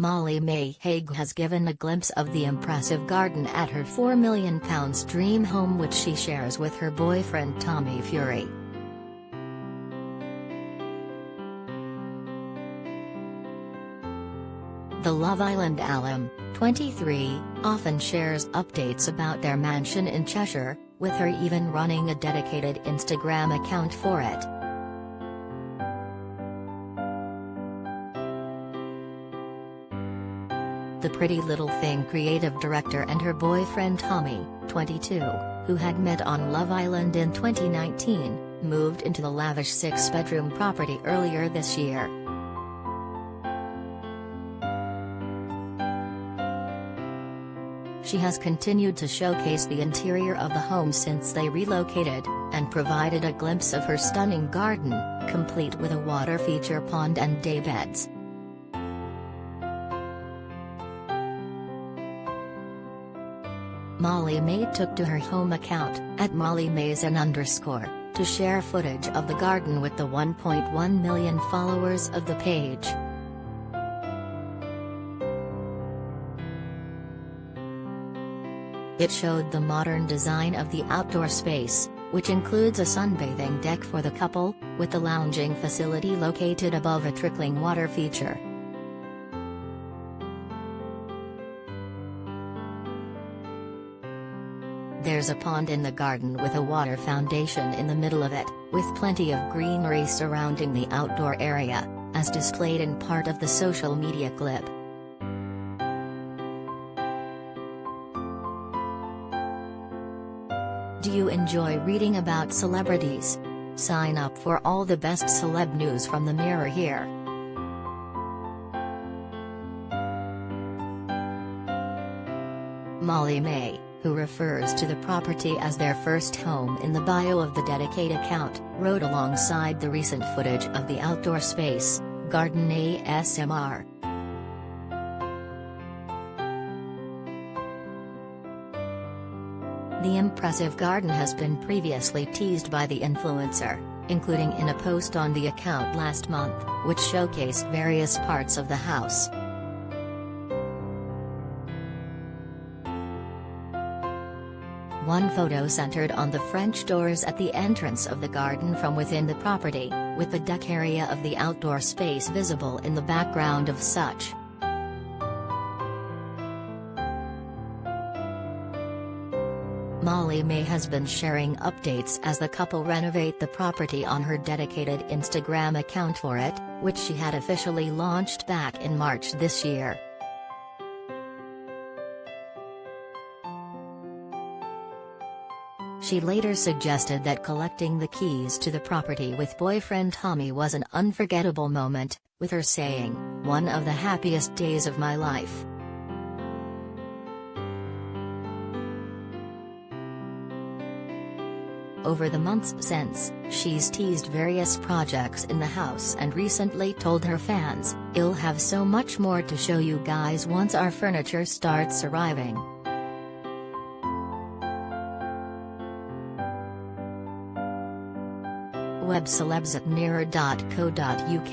Molly-Mae Hague has given a glimpse of the impressive garden at her £4 million dream home, which she shares with her boyfriend Tommy Fury. The Love Island alum, 23, often shares updates about their mansion in Cheshire, with her even running a dedicated Instagram account for it. The Pretty Little Thing creative director and her boyfriend Tommy, 22, who had met on Love Island in 2019, moved into the lavish 6-bedroom property earlier this year. She has continued to showcase the interior of the home since they relocated, and provided a glimpse of her stunning garden, complete with a water feature pond and daybeds. Molly-Mae took to her home account, @MollyMazen_, to share footage of the garden with the 1.1 million followers of the page. It showed the modern design of the outdoor space, which includes a sunbathing deck for the couple, with the lounging facility located above a trickling water feature. There's a pond in the garden with a water fountain in the middle of it, with plenty of greenery surrounding the outdoor area, as displayed in part of the social media clip. Do you enjoy reading about celebrities? Sign up for all the best celeb news from the Mirror here. Molly-Mae, who refers to the property as their first home in the bio of the dedicated account, wrote alongside the recent footage of the outdoor space, "Garden ASMR. The impressive garden has been previously teased by the influencer, including in a post on the account last month, which showcased various parts of the house. One photo centered on the French doors at the entrance of the garden from within the property, with the deck area of the outdoor space visible in the background of such. Molly-Mae has been sharing updates as the couple renovate the property on her dedicated Instagram account for it, which she had officially launched back in March this year. She later suggested that collecting the keys to the property with boyfriend Tommy was an unforgettable moment, with her saying, "One of the happiest days of my life." Over the months since, she's teased various projects in the house and recently told her fans, "I'll have so much more to show you guys once our furniture starts arriving." Web celebs at mirror.co.uk